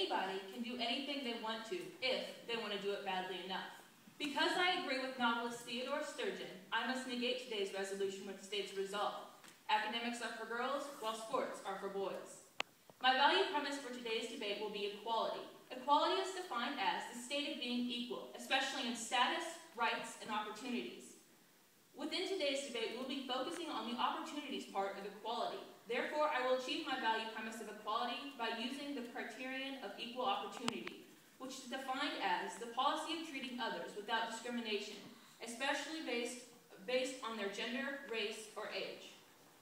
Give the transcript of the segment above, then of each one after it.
anybody can do anything they want to if they want to do it badly enough. Because I agree with novelist Theodore Sturgeon, I must negate today's resolution which states resolve. Academics are for girls, while sports are for boys. My value premise for today's debate will be equality. Equality is defined as the state of being equal, especially in status, rights, and opportunities. Within today's debate, we'll be focusing on the opportunities part of equality. Therefore, I will achieve my value premise of equality by using the criterion of equal opportunity, which is defined as the policy of treating others without discrimination, especially based on their gender, race, or age.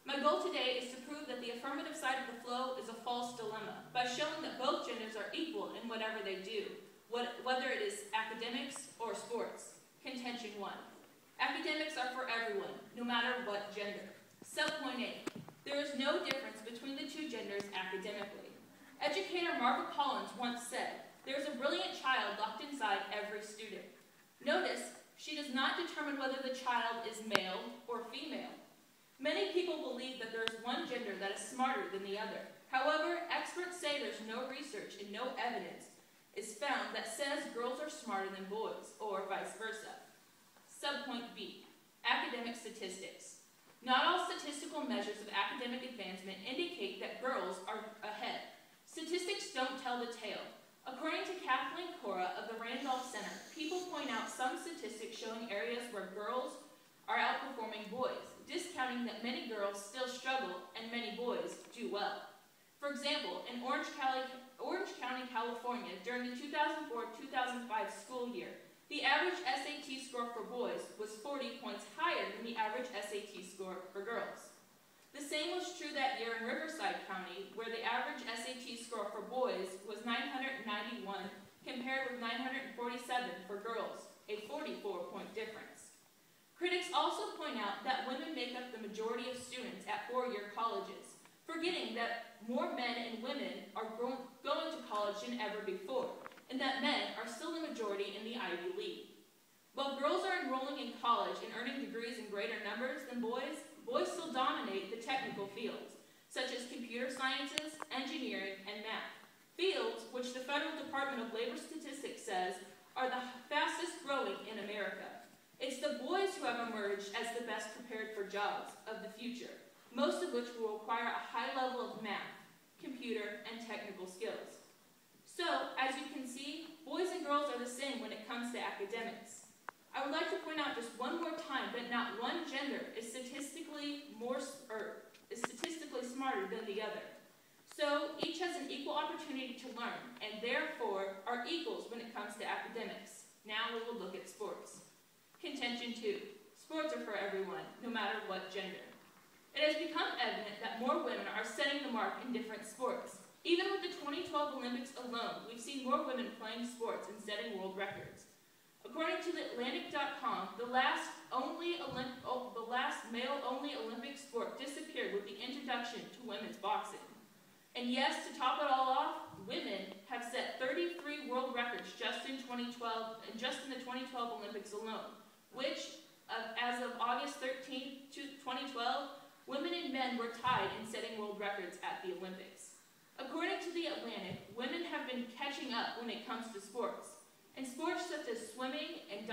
My goal today is to prove that the affirmative side of the flow is a false dilemma by showing that both genders are equal in whatever they do, whether it is academics or sports. Contention 1. Academics are for everyone, no matter what gender. Subpoint 8. There is no difference between the two genders academically. Educator Margaret Collins once said, "There is a brilliant child locked inside every student." Notice, she does not determine whether the child is male or female. Many people believe that there is one gender that is smarter than the other. However, experts say there's no research and no evidence is found that says girls are smarter than boys, or vice versa. Subpoint B, academic statistics. Not all statistical measures of academic advancement indicate that girls are ahead. Statistics don't tell the tale. According to Kathleen Cora of the Randolph Center, people point out some statistics showing areas where girls are outperforming boys, discounting that many girls still struggle and many boys do well. For example, in Orange County, California, during the 2004-2005 school year, the average SAT score for boys was 40 points higher than the average SAT score for girls. The same was true that year in Riverside County, where the average SAT score for boys was 991 compared with 947 for girls, a 44-point difference. Critics also point out that women make up the majority of students at four-year colleges, forgetting that more men and women are going to college than ever before, and that men are still the majority in the Ivy League. While girls are enrolling in college and earning degrees in greater numbers than boys, boys still dominate the technical fields, such as computer sciences, engineering, and math. Fields, which the Federal Department of Labor Statistics says are the fastest growing in America. It's the boys who have emerged as the best prepared for jobs of the future, most of which will require a high level of math, computer, and technical skills. So, as you can see, boys and girls are the same when it comes to academics. I would like to point out just one more time that not one gender is statistically smarter than the other. So, each has an equal opportunity to learn, and therefore are equals when it comes to academics. Now we will look at sports. Contention 2. Sports are for everyone, no matter what gender. It has become evident that more women are setting the mark in different sports. Even with the 2012 Olympics alone, we've seen more women playing sports and setting world records. According to Atlantic.com, the last male-only Olympic sport disappeared with the introduction to women's boxing. And yes, to top it all off, women have set 33 world records just in the 2012 Olympics alone, which, as of August 13, 2012, women and men were tied in setting world records at the Olympics. According to The Atlantic, women have been catching up when it comes to sports. In sports such as swimming and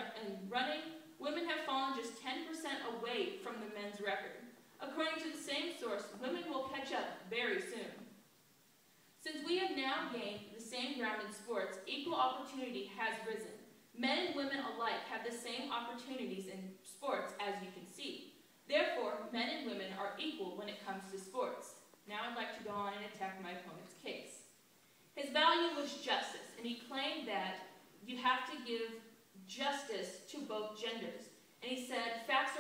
running, women have fallen just 10% away from the men's record. According to the same source, women will catch up very soon. Since we have now gained the same ground in sports, equal opportunity has risen. Men and women alike have the same opportunities in sports, as you can see. Therefore, men and women are equal when it comes to sports. Now I'd like to go on and attack my opponent's case. His value was justice, and he claimed that you have to give justice to both genders. And he said facts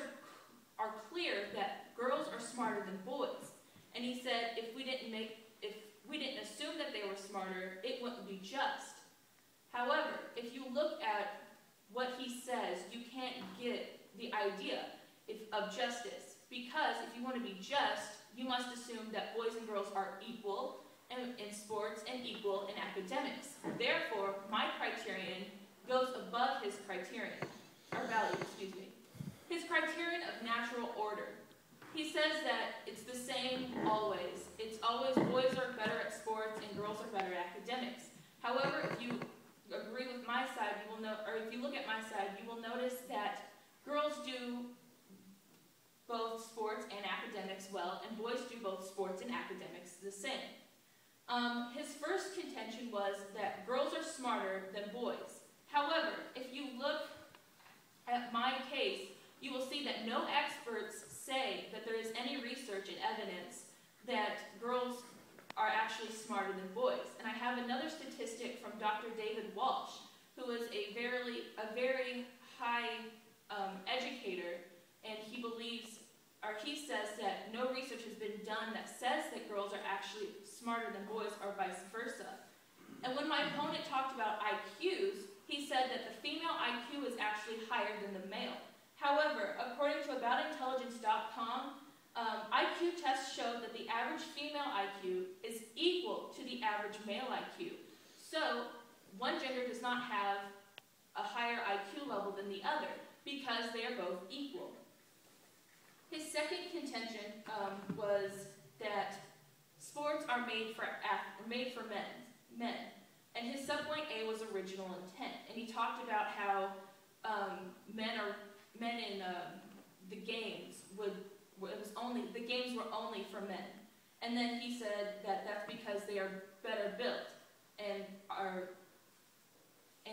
are clear that girls are smarter than boys. And he said if we didn't assume that they were smarter, it wouldn't be just. However, if you look at what he says, you can't get the idea of justice. Because if you want to be just, you must assume that boys and girls are equal in sports and equal in academics. Therefore, my criterion goes above his criterion, or value, excuse me. His criterion of natural order. He says that it's the same always. It's always boys are better at sports and girls are better at academics. However, if you agree with my side, you will know, or if you look at my side, you will notice that girls do both sports and academics well, and boys do both sports and academics the same. His first contention was that girls are smarter than boys. However, if you look at my case, you will see that no experts say that there is any research and evidence that girls are actually smarter than boys. And I have another statistic from Dr. David Walsh, who is a very high educator, and he believes, or he says that no research has been done that says that girls are actually smarter than boys or vice versa. And when my opponent talked about IQs, he said that the female IQ is actually higher than the male. However, according to aboutintelligence.com, IQ tests show that the average female IQ is equal to the average male IQ. So, one gender does not have a higher IQ level than the other because they are both equal. His second contention was that sports are made for men. And his subpoint A was original intent. And he talked about how men in the games the games were only for men. And then he said that that's because they are better built and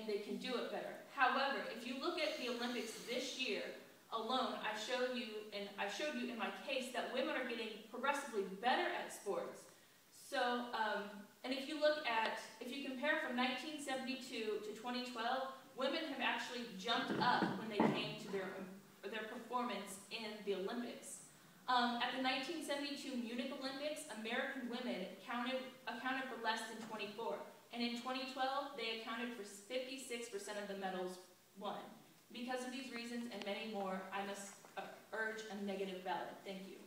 they can do it better. However, if you look at the Olympics this year alone, I showed you in my case that women are getting progressively better at sports. So, and if you compare from 1972 to 2012, women have actually jumped up when they came to their performance in the Olympics. At the 1972 Munich Olympics, American women accounted for less than 24. And in 2012, they accounted for 56% of the medals won. Because of these reasons and many more, I must urge a negative ballot. Thank you.